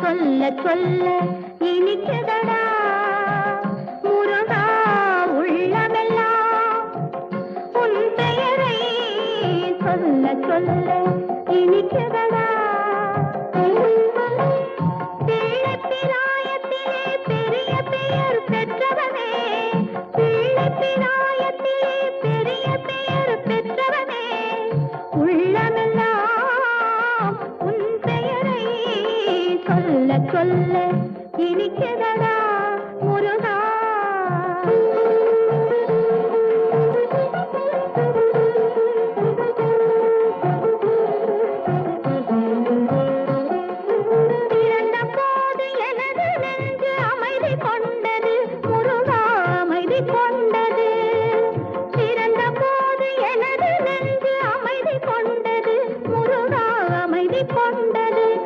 சொல்ல சொல்ல இனிக்குதடா முருகா உள்ளமெல்லாம் உன் பெயரை சொல்ல சொல்ல இனிக்குதடா பிள்ளைப்பிராயத்திலே பெரிய பெயர் பெற்றவனே பிள்ளைப்பிராயத்திலே பெரிய பெயர் பெற்றவனே உள்ளமெல்லாம் உன் பெயரை சொல்ல சொல்ல இனிக்குதடா முருகா